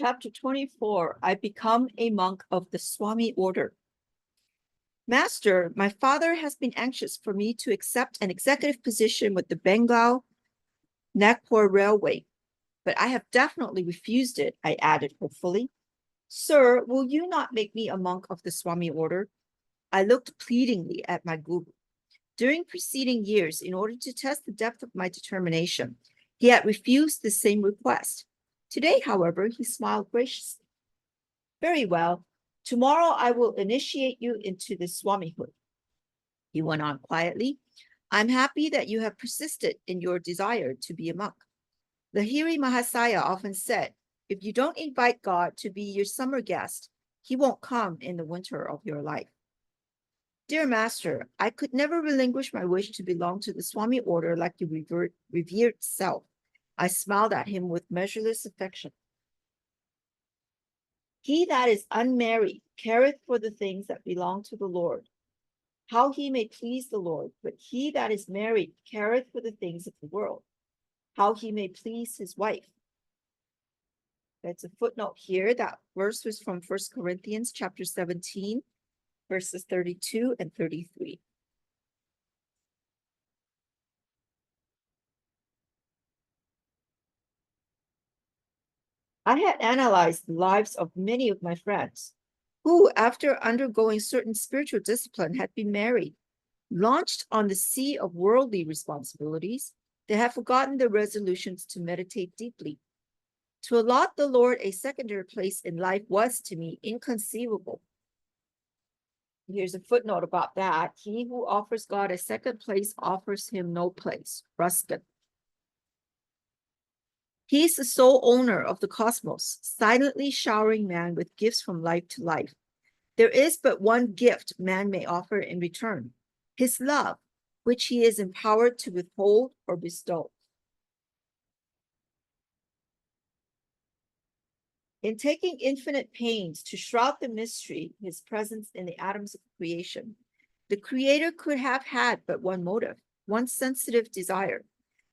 Chapter 24, I become a monk of the Swami order. Master, my father has been anxious for me to accept an executive position with the Bengal Nagpur Railway, but I have definitely refused it, I added hopefully. Sir, will you not make me a monk of the Swami order? I looked pleadingly at my guru. During preceding years, in order to test the depth of my determination, he had refused the same request. Today, however, he smiled graciously. Very well. Tomorrow I will initiate you into the Swamihood. He went on quietly. I'm happy that you have persisted in your desire to be a monk. Lahiri Mahasaya often said, if you don't invite God to be your summer guest, he won't come in the winter of your life. Dear Master, I could never relinquish my wish to belong to the Swami order like your revered self. I smiled at him with measureless affection. He that is unmarried careth for the things that belong to the Lord, how he may please the Lord. But he that is married careth for the things of the world, how he may please his wife. That's a footnote here. That verse was from 1 Corinthians chapter 17, verses 32 and 33. I had analyzed the lives of many of my friends who, after undergoing certain spiritual discipline, had been married. Launched on the sea of worldly responsibilities, they have forgotten their resolutions to meditate deeply. To allot the Lord a secondary place in life was to me inconceivable. Here's a footnote about that. He who offers God a second place offers him no place. Ruskin. He is the sole owner of the cosmos, silently showering man with gifts from life to life. There is but one gift man may offer in return, his love, which he is empowered to withhold or bestow. In taking infinite pains to shroud the mystery, his presence in the atoms of creation, the Creator could have had but one motive, one sensitive desire,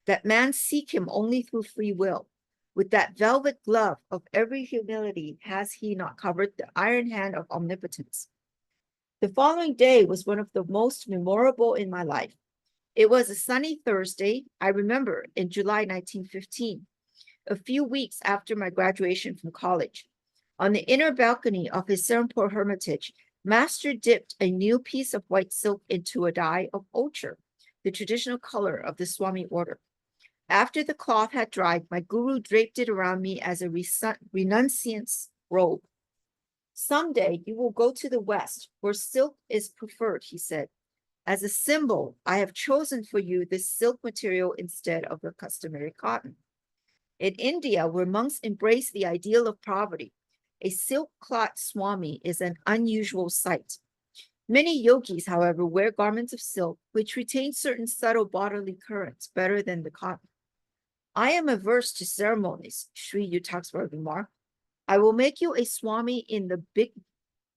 that man seek him only through free will. With that velvet glove of every humility has he not covered the iron hand of omnipotence. The following day was one of the most memorable in my life. It was a sunny Thursday, I remember, in July 1915, a few weeks after my graduation from college. On the inner balcony of his Serampore hermitage, Master dipped a new piece of white silk into a dye of ochre, the traditional color of the Swami order. After the cloth had dried, my guru draped it around me as a renunciant's robe. Someday you will go to the West, where silk is preferred, he said. As a symbol, I have chosen for you this silk material instead of the customary cotton. In India, where monks embrace the ideal of poverty, a silk-clad Swami is an unusual sight. Many yogis, however, wear garments of silk which retain certain subtle bodily currents better than the cotton. I am averse to ceremonies, Sri Yukteswar remarked. I will make you a Swami in the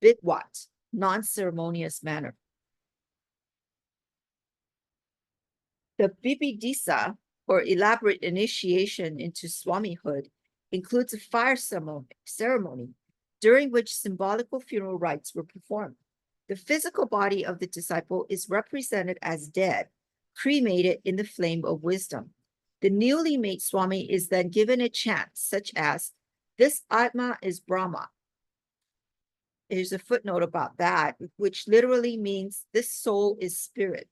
bidwat, non-ceremonious manner. The Bibidisa, or elaborate initiation into Swamihood, includes a fire ceremony during which symbolical funeral rites were performed. The physical body of the disciple is represented as dead, cremated in the flame of wisdom. The newly made Swami is then given a chant such as, this Atma is Brahma. There's a footnote about that, which literally means this soul is spirit.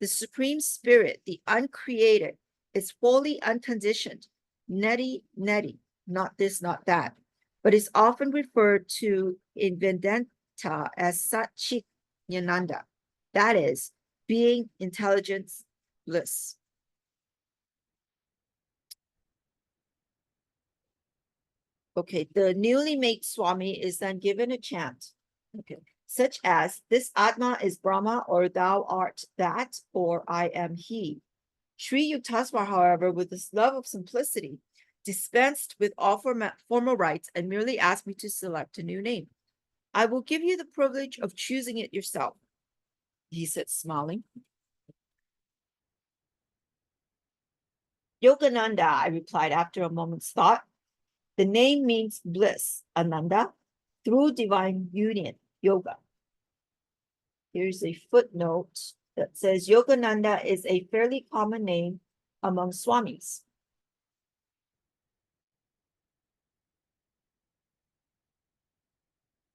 The Supreme Spirit, the uncreated, is fully unconditioned, neti, not this, not that, but is often referred to in Vedanta as Satchitananda, that is, being, intelligence, bliss. Okay, the newly made Swami is then given a chant, okay, such as, this Atma is Brahma, or thou art that, or I am he. Sri Yukteswar, however, with his love of simplicity, dispensed with all formal rites and merely asked me to select a new name. I will give you the privilege of choosing it yourself, he said, smiling. Yogananda, I replied after a moment's thought. The name means bliss, Ananda, through divine union, yoga. Here's a footnote that says Yogananda is a fairly common name among Swamis.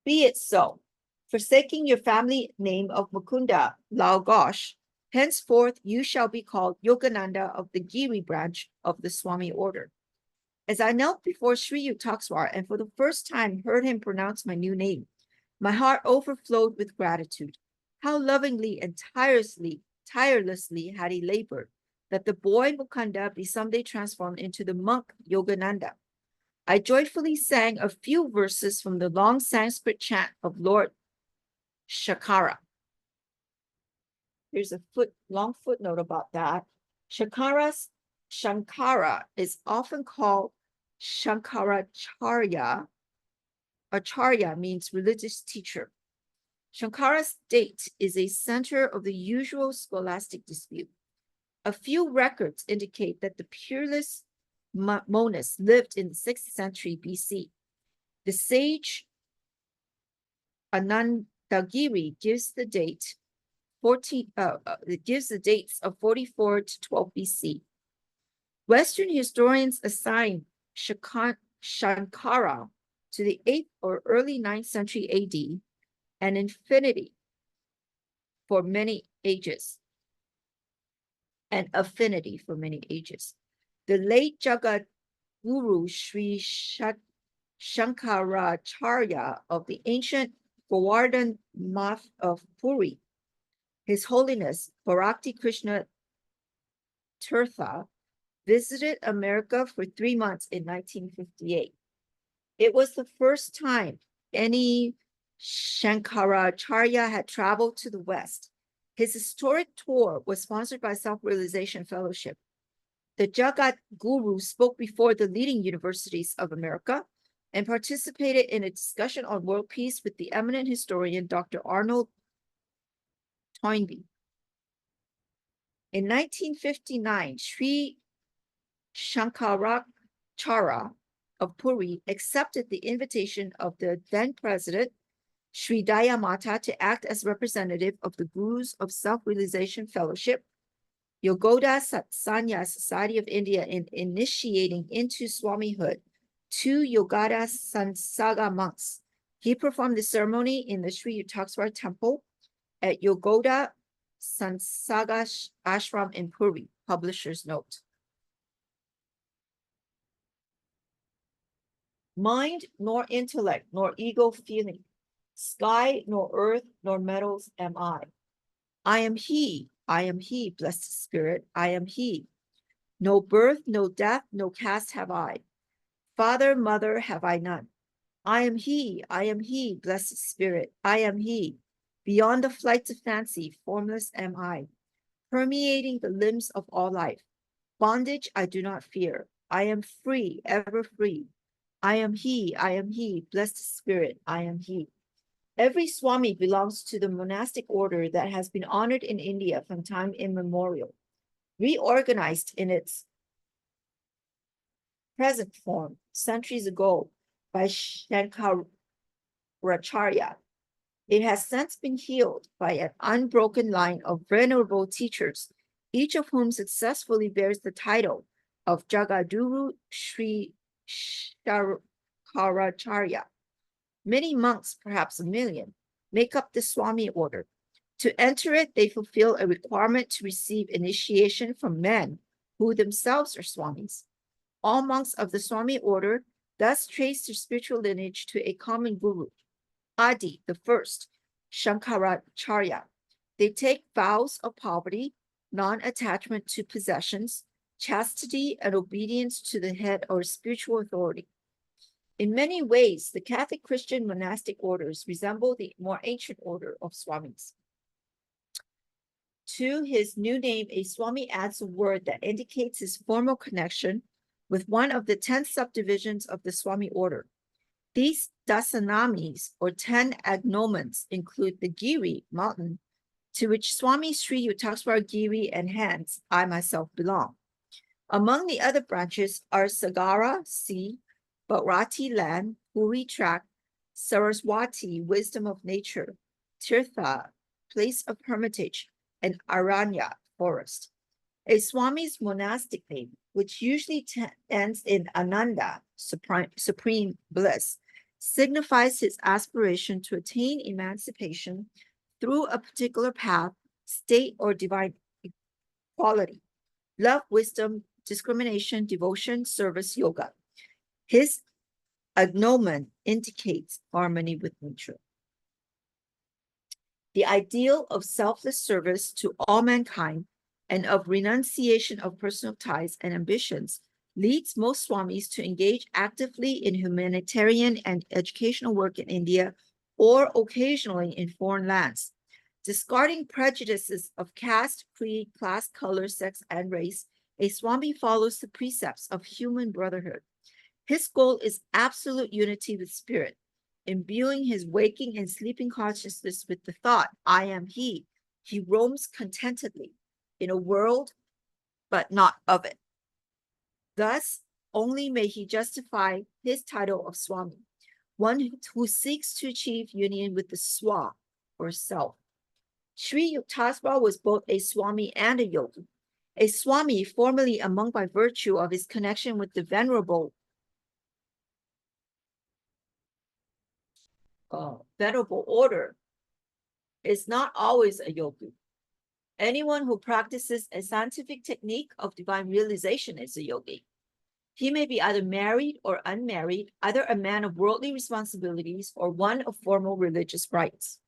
Be it so. Forsaking your family name of Mukunda, Lao Ghosh, henceforth you shall be called Yogananda of the Giri branch of the Swami order. As I knelt before Sri Yukteswar and for the first time heard him pronounce my new name, my heart overflowed with gratitude. How lovingly and tirelessly had he labored that the boy Mukunda be someday transformed into the monk Yogananda. I joyfully sang a few verses from the long Sanskrit chant of Lord Shakara. Here's a long footnote about that. Shankara is often called Shankaracharya. Acharya means religious teacher. Shankara's date is a center of the usual scholastic dispute. A few records indicate that the peerless monist lived in the 6th century BC. The sage Anandagiri gives the dates of 44 to 12 BC. Western historians assign Shankara to the 8th or early 9th century AD, an infinity for many ages. An affinity for many ages. The late Jagat Guru Sri Shankaracharya of the ancient Govardhan Math of Puri, His Holiness Bharakti Krishna Tirtha, visited America for 3 months in 1958. It was the first time any Shankaracharya had traveled to the West. His historic tour was sponsored by Self-Realization Fellowship. The Jagat Guru spoke before the leading universities of America and participated in a discussion on world peace with the eminent historian Dr. Arnold Toynbee. In 1959, Sri Shankaracharya of Puri accepted the invitation of the then president, Sri Dayamata, to act as representative of the Gurus of Self-Realization Fellowship, Yogoda Satsanya Society of India, in initiating into Swamihood 2 Yogoda Sansaga monks. He performed the ceremony in the Sri Yukteswar temple at Yogoda Sansaga Ashram in Puri. Publisher's note. Mind nor intellect nor ego feeling, sky nor earth nor metals am I. I am he, blessed spirit, I am he. No birth, no death, no caste have I. Father, mother have I none. I am he, blessed spirit, I am he. Beyond the flights of fancy, formless am I, permeating the limbs of all life. Bondage I do not fear. I am free, ever free. I am he, blessed spirit, I am he. Every Swami belongs to the monastic order that has been honored in India from time immemorial, reorganized in its present form centuries ago by Shankaracharya. It has since been healed by an unbroken line of venerable teachers, each of whom successfully bears the title of Jagadguru Sri Shankaracharya. Many monks, perhaps 1 million, make up the Swami order. To enter it, they fulfill a requirement to receive initiation from men who themselves are Swamis. All monks of the Swami order thus trace their spiritual lineage to a common guru, Adi, the first, Shankaracharya. They take vows of poverty, non-attachment to possessions, chastity, and obedience to the head or spiritual authority. In many ways, the Catholic Christian monastic orders resemble the more ancient order of Swamis. To his new name, a Swami adds a word that indicates his formal connection with one of the 10 subdivisions of the Swami order. These dasanamis, or 10 agnomens, include the Giri mountain, to which Swami Sri Yukteswar Giri and hence I myself belong. Among the other branches are Sagara, sea, Bharati land, Puri tract, Saraswati, wisdom of nature, Tirtha, place of hermitage, and Aranya, forest. A Swami's monastic name, which usually ends in Ananda, supreme bliss, signifies his aspiration to attain emancipation through a particular path, state, or divine quality. Love, wisdom, discrimination, devotion, service, yoga. His agnomen indicates harmony with nature. The ideal of selfless service to all mankind and of renunciation of personal ties and ambitions leads most Swamis to engage actively in humanitarian and educational work in India or occasionally in foreign lands. Discarding prejudices of caste, creed, class, color, sex, and race, a Swami follows the precepts of human brotherhood. His goal is absolute unity with spirit, imbuing his waking and sleeping consciousness with the thought, I am he. He roams contentedly in a world, but not of it. Thus, only may he justify his title of Swami, one who seeks to achieve union with the Swa, or self. Sri Yukteswar was both a Swami and a yogi. A Swami, formerly a monk by virtue of his connection with the venerable order, is not always a yogi. Anyone who practices a scientific technique of divine realization is a yogi. He may be either married or unmarried, either a man of worldly responsibilities or one of formal religious rites.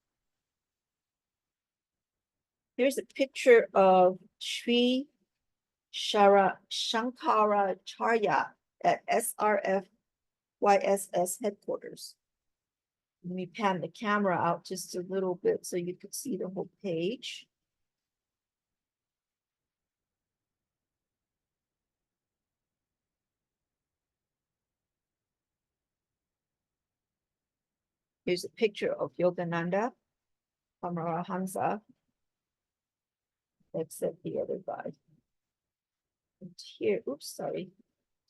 Here's a picture of Sri Shankaracharya at SRF YSS headquarters. Let me pan the camera out just a little bit so you could see the whole page. Here's a picture of Yogananda, Paramahansa. That's at the other side. And here, oops, sorry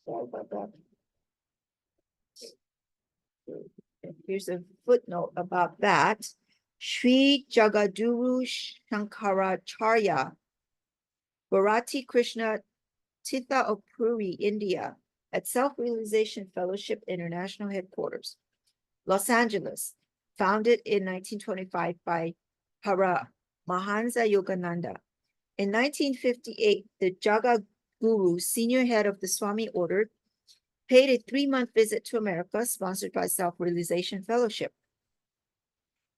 about that. And here's a footnote about that. Sri Jagadguru Shankaracharya, Bharati Krishna Titha of Puri, India, at Self-Realization Fellowship International Headquarters, Los Angeles, founded in 1925 by Paramahansa Yogananda. In 1958, the Jagadguru, senior head of the Swami order, paid a 3-month visit to America, sponsored by Self-Realization Fellowship.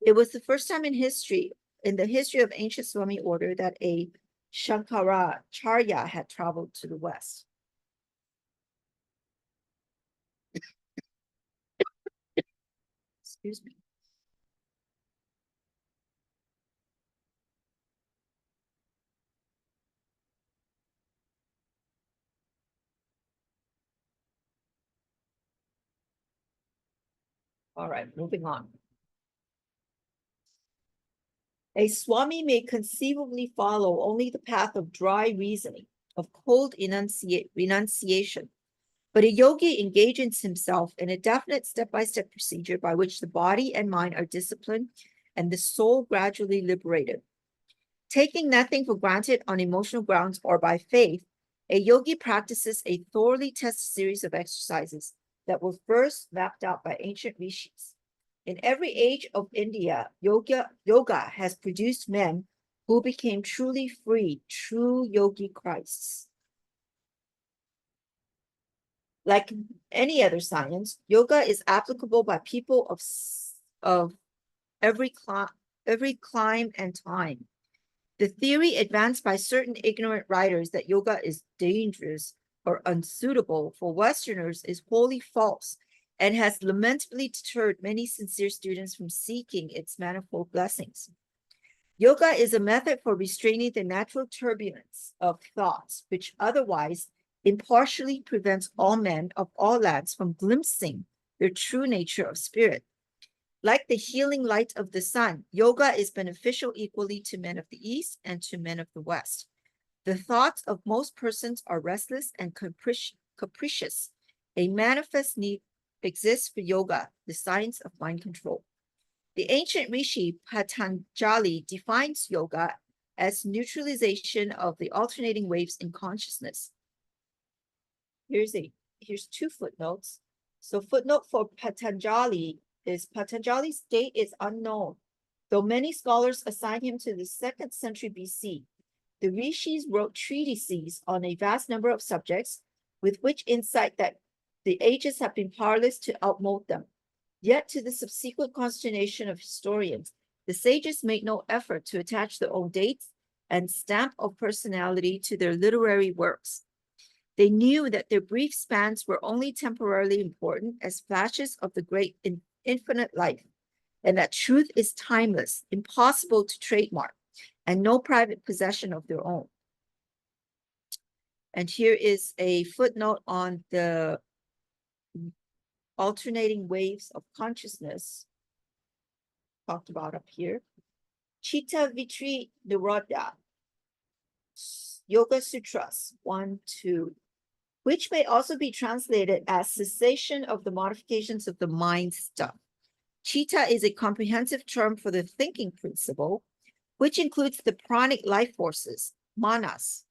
It was the first time in the history of ancient Swami order, that a Shankaracharya had traveled to the West. Excuse me. All right, moving on. A Swami may conceivably follow only the path of dry reasoning, of cold renunciation, but a yogi engages himself in a definite step-by-step procedure by which the body and mind are disciplined and the soul gradually liberated. Taking nothing for granted on emotional grounds or by faith, a yogi practices a thoroughly tested series of exercises that were first mapped out by ancient rishis. In every age of India, yoga has produced men who became truly free, true yogi Christs. Like any other science, yoga is applicable by people of every clime and time. The theory advanced by certain ignorant writers that yoga is dangerous or unsuitable for Westerners is wholly false and has lamentably deterred many sincere students from seeking its manifold blessings. Yoga is a method for restraining the natural turbulence of thoughts, which otherwise impartially prevents all men of all lands from glimpsing their true nature of spirit. Like the healing light of the sun, yoga is beneficial equally to men of the East and to men of the West. The thoughts of most persons are restless and capricious, a manifest need exists for yoga, the science of mind control. The ancient Rishi Patanjali defines yoga as neutralization of the alternating waves in consciousness. Here's two footnotes. So footnote for Patanjali is Patanjali's date is unknown, though many scholars assign him to the 2nd century BC. The rishis wrote treatises on a vast number of subjects, with which insight that the ages have been powerless to outmold them. Yet to the subsequent consternation of historians, the sages made no effort to attach their own dates and stamp of personality to their literary works. They knew that their brief spans were only temporarily important as flashes of the great infinite life, and that truth is timeless, impossible to trademark, and no private possession of their own. And here is a footnote on the alternating waves of consciousness, talked about up here. Chitta Vitri Nirodha, Yoga Sutras 1-2, which may also be translated as cessation of the modifications of the mind stuff. Chitta is a comprehensive term for the thinking principle, which includes the pranic life forces, manas.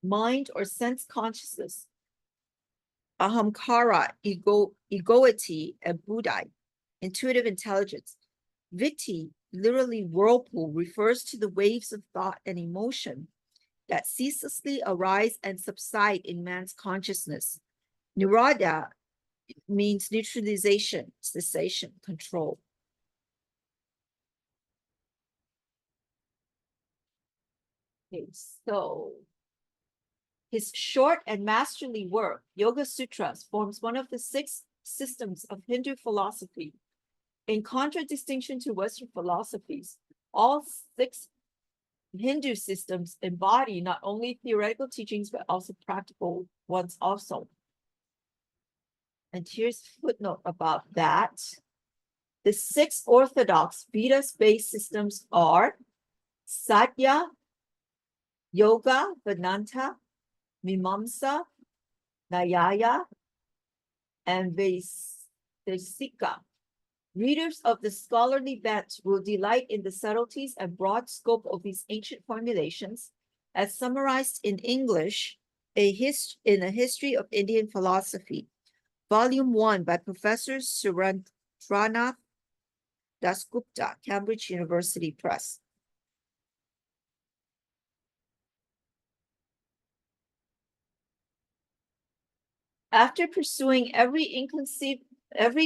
Mind or sense consciousness, ahamkara, egoity, and buddhi, intuitive intelligence. Vitti, literally whirlpool, refers to the waves of thought and emotion that ceaselessly arise and subside in man's consciousness. Nirodha means neutralization, cessation, control. Okay, so his short and masterly work, Yoga Sutras, forms one of the 6 systems of Hindu philosophy. In contradistinction to Western philosophies, all 6 Hindu systems embody not only theoretical teachings, but also practical ones also. And here's a footnote about that. The 6 orthodox Vedas-based systems are Satya, Yoga, Vedanta, Mimamsa, Nyaya, and Vaisika. Readers of the scholarly bent will delight in the subtleties and broad scope of these ancient formulations, as summarized in English, in a History of Indian Philosophy, Volume 1 by Professor Surendranath Dasgupta, Cambridge University Press. After pursuing every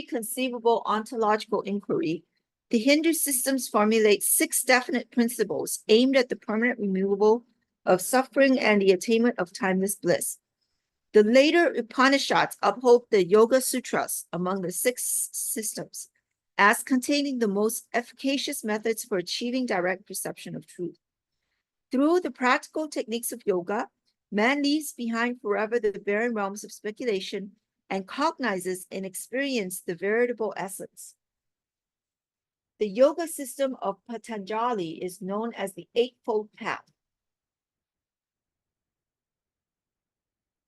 conceivable ontological inquiry, the Hindu systems formulate 6 definite principles aimed at the permanent removal of suffering and the attainment of timeless bliss. The later Upanishads uphold the Yoga Sutras among the 6 systems as containing the most efficacious methods for achieving direct perception of truth. Through the practical techniques of yoga, man leaves behind forever the barren realms of speculation and cognizes and experiences the veritable essence. The yoga system of Patanjali is known as the Eightfold Path.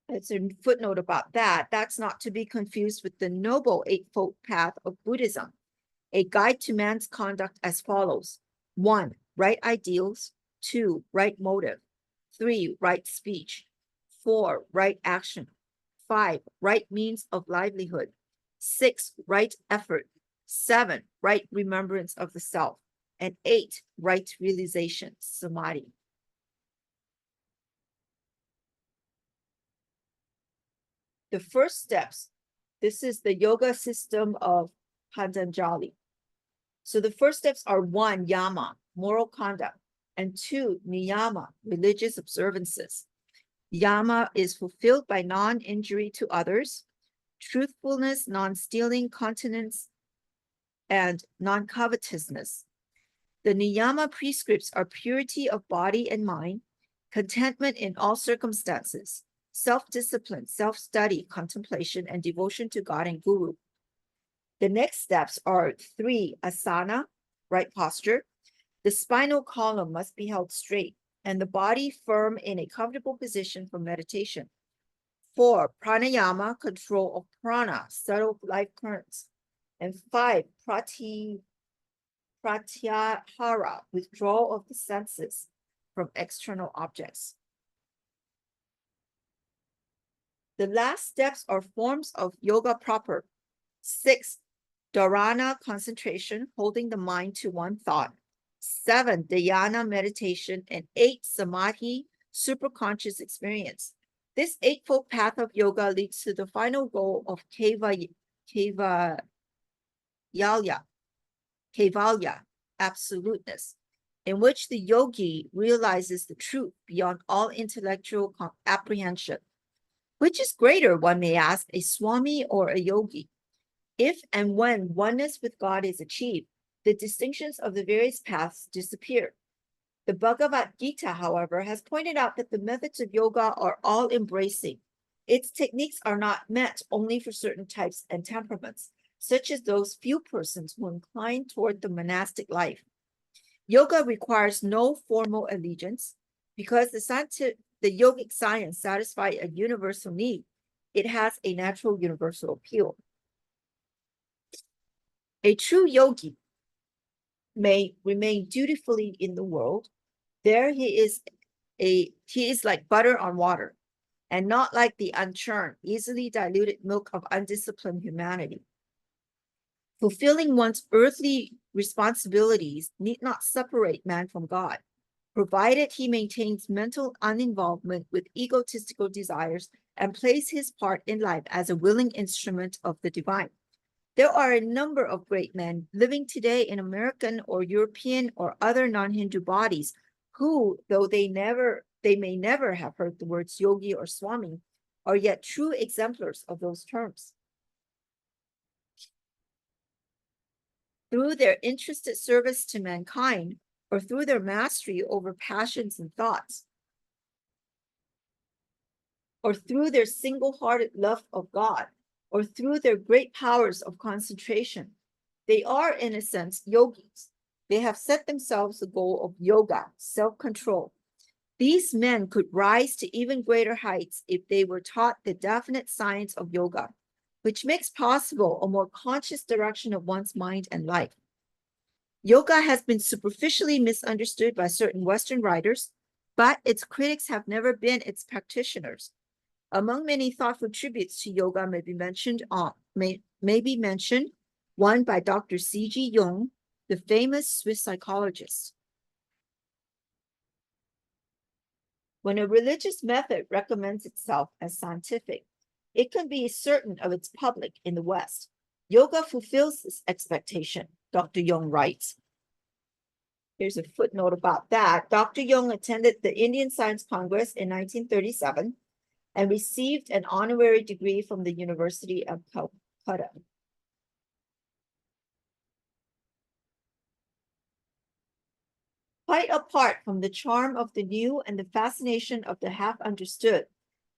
It's a footnote about that. That's not to be confused with the Noble Eightfold Path of Buddhism, a guide to man's conduct as follows. 1, right ideals. 2, right motive. 3, right speech. 4, right action. 5, right means of livelihood. 6, right effort. 7, right remembrance of the self. And 8, right realization, samadhi. The first steps, this is the yoga system of Patanjali. So the first steps are 1, yama, moral conduct, and 2, niyama, religious observances. Yama is fulfilled by non-injury to others, truthfulness, non-stealing, continence, and non-covetousness. The niyama prescripts are purity of body and mind, contentment in all circumstances, self-discipline, self-study, contemplation, and devotion to God and Guru. The next steps are 3, asana, right posture. The spinal column must be held straight, and the body firm in a comfortable position for meditation. 4, pranayama, control of prana, subtle life currents. And 5, pratyahara, withdrawal of the senses from external objects. The last steps are forms of yoga proper. 6, dharana, concentration, holding the mind to one thought. 7, dhyana, meditation. And 8, samadhi, superconscious experience. This eightfold path of yoga leads to the final goal of kevalya, absoluteness, in which the yogi realizes the truth beyond all intellectual apprehension. Which is greater, one may ask, a Swami or a yogi? If and when oneness with God is achieved, the distinctions of the various paths disappear. The Bhagavad Gita, however, has pointed out that the methods of yoga are all embracing. Its techniques are not meant only for certain types and temperaments, such as those few persons who incline toward the monastic life. Yoga requires no formal allegiance because the yogic science satisfies a universal need. It has a natural universal appeal. A true yogi may remain dutifully in the world. There he is like butter on water, and not like the unchurned, easily diluted milk of undisciplined humanity. Fulfilling one's earthly responsibilities need not separate man from God, provided he maintains mental uninvolvement with egotistical desires and plays his part in life as a willing instrument of the divine. There are a number of great men living today in American or European or other non-Hindu bodies who, though they may never have heard the words yogi or Swami, are yet true exemplars of those terms. Through their interested service to mankind, or through their mastery over passions and thoughts, or through their single-hearted love of God, or through their great powers of concentration, they are, in a sense, yogis. They have set themselves the goal of yoga, self-control. These men could rise to even greater heights if they were taught the definite science of yoga, which makes possible a more conscious direction of one's mind and life. Yoga has been superficially misunderstood by certain Western writers, but its critics have never been its practitioners. Among many thoughtful tributes to yoga may be mentioned one by Dr. C.G. Jung, the famous Swiss psychologist. When a religious method recommends itself as scientific, it can be certain of its public in the West. Yoga fulfills this expectation, Dr. Jung writes. Here's a footnote about that. Dr. Jung attended the Indian Science Congress in 1937 and received an honorary degree from the University of Calcutta. Quite apart from the charm of the new and the fascination of the half-understood,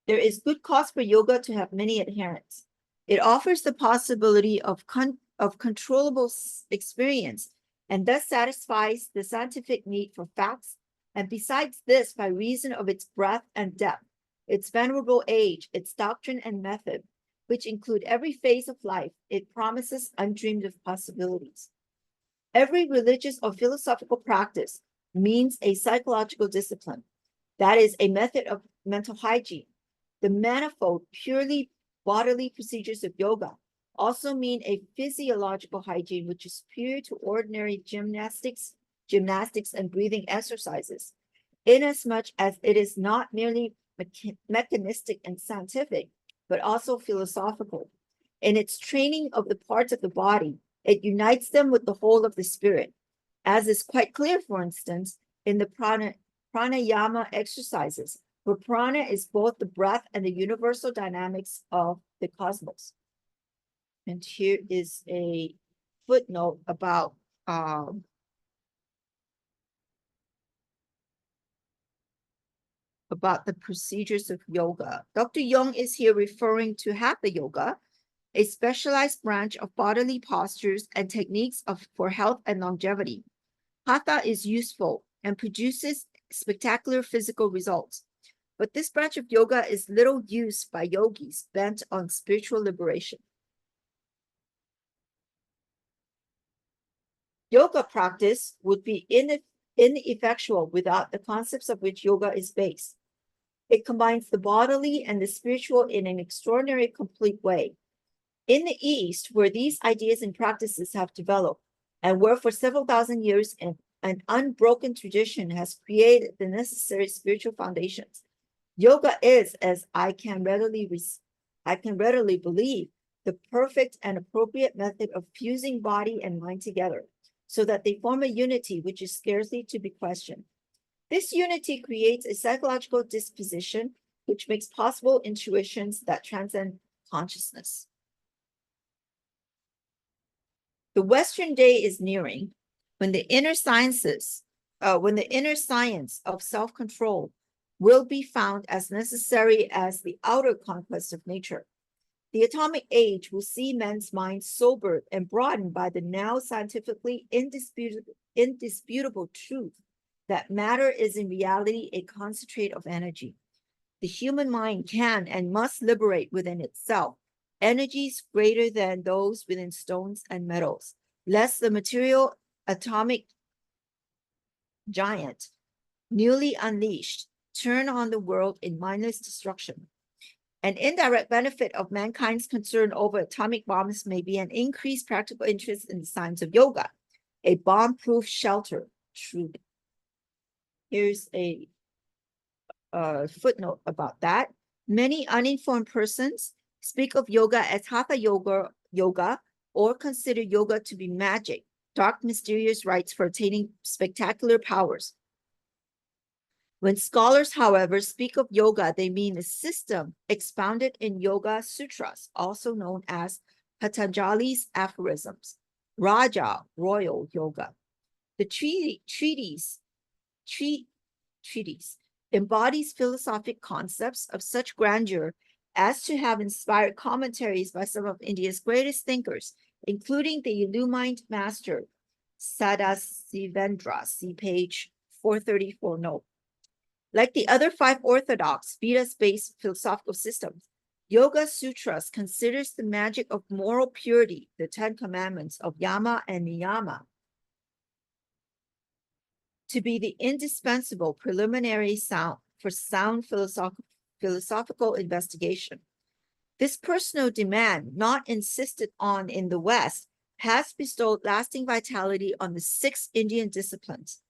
there is good cause for yoga to have many adherents. It offers the possibility of controllable experience and thus satisfies the scientific need for facts. And besides this, by reason of its breadth and depth, its venerable age, its doctrine and method, which include every phase of life, it promises undreamed of possibilities. Every religious or philosophical practice means a psychological discipline. That is a method of mental hygiene. The manifold, purely bodily procedures of yoga also mean a physiological hygiene, which is superior to ordinary gymnastics and breathing exercises, inasmuch as it is not merely mechanistic and scientific, but also philosophical. In its training of the parts of the body, it unites them with the whole of the spirit, as is quite clear, for instance, in the pranayama exercises, where prana is both the breath and the universal dynamics of the cosmos. And here is a footnote about the procedures of yoga. Dr. Jung is here referring to Hatha Yoga, a specialized branch of bodily postures and techniques for health and longevity. Hatha is useful and produces spectacular physical results. But this branch of yoga is little used by yogis bent on spiritual liberation. Yoga practice would be ineffectual without the concepts of which yoga is based. It combines the bodily and the spiritual in an extraordinary complete way. In the East, where these ideas and practices have developed, and where for several thousand years an unbroken tradition has created the necessary spiritual foundations, yoga is, as I can readily believe, the perfect and appropriate method of fusing body and mind together, so that they form a unity which is scarcely to be questioned. This unity creates a psychological disposition which makes possible intuitions that transcend consciousness. The Western day is nearing when the inner science of self-control will be found as necessary as the outer conquest of nature. The atomic age will see men's minds sobered and broadened by the now scientifically indisputable truth that matter is in reality a concentrate of energy. The human mind can and must liberate within itself energies greater than those within stones and metals, lest the material atomic giant, newly unleashed, turn on the world in mindless destruction. An indirect benefit of mankind's concern over atomic bombs may be an increased practical interest in the science of yoga, a bomb-proof shelter. True. Here's a footnote about that. Many uninformed persons speak of yoga as hatha yoga, or consider yoga to be magic, dark, mysterious rites for attaining spectacular powers. When scholars, however, speak of yoga, they mean a system expounded in Yoga Sutras, also known as Patanjali's aphorisms, Raja, royal yoga. The treatise embodies philosophic concepts of such grandeur as to have inspired commentaries by some of India's greatest thinkers, including the illumined master Sadasivendra, see page 434 note. Like the other 5 orthodox Vedas-based philosophical systems, Yoga Sutras considers the magic of moral purity, the 10 commandments of Yama and Niyama, to be the indispensable preliminary for sound philosophical investigation. This personal demand, not insisted on in the West, has bestowed lasting vitality on the 6 Indian disciplines.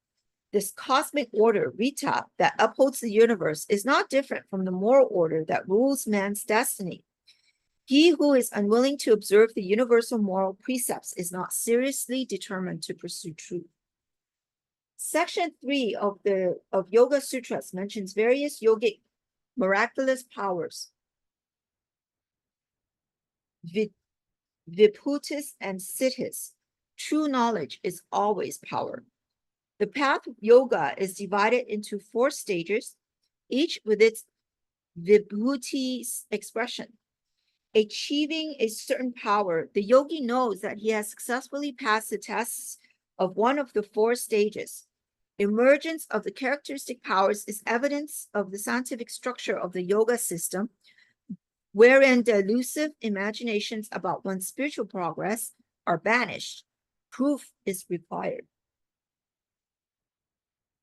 This cosmic order, Rita, that upholds the universe is not different from the moral order that rules man's destiny. He who is unwilling to observe the universal moral precepts is not seriously determined to pursue truth. Section 3 of Yoga Sutras mentions various yogic miraculous powers, vibhutis and siddhis. True knowledge is always power. The path of yoga is divided into 4 stages, each with its vibhuti expression. Achieving a certain power, the yogi knows that he has successfully passed the tests of one of the 4 stages. Emergence of the characteristic powers is evidence of the scientific structure of the yoga system, wherein delusive imaginations about one's spiritual progress are banished. Proof is required.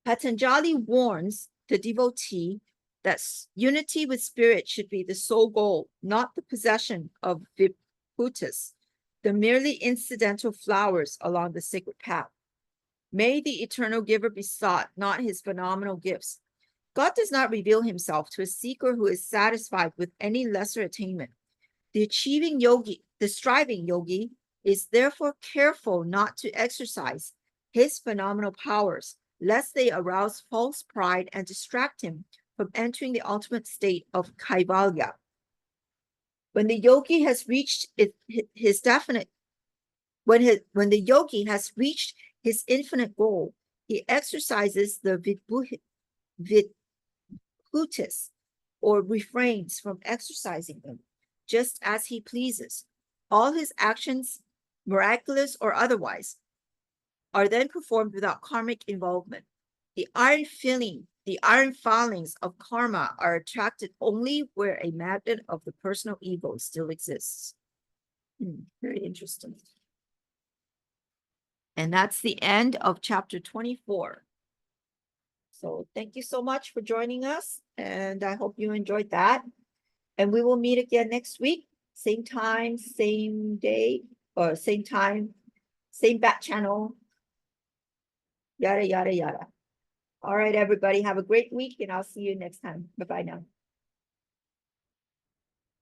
Patanjali warns the devotee that unity with spirit should be the sole goal, not the possession of vibhutis, the merely incidental flowers along the sacred path. May the eternal giver be sought, not his phenomenal gifts. God does not reveal himself to a seeker who is satisfied with any lesser attainment. The striving yogi is therefore careful not to exercise his phenomenal powers, lest they arouse false pride and distract him from entering the ultimate state of kaivalya. When the yogi has reached his infinite goal, he exercises the vibhutis, or refrains from exercising them, just as he pleases. All his actions, miraculous or otherwise, are then performed without karmic involvement. The iron filings of karma are attracted only where a magnet of the personal ego still exists. Very interesting. And that's the end of chapter 24. So thank you so much for joining us, and I hope you enjoyed that. And we will meet again next week, same time, same day, or same time, same bat channel, yada, yada, yada. All right, everybody, have a great week, and I'll see you next time. Bye-bye now.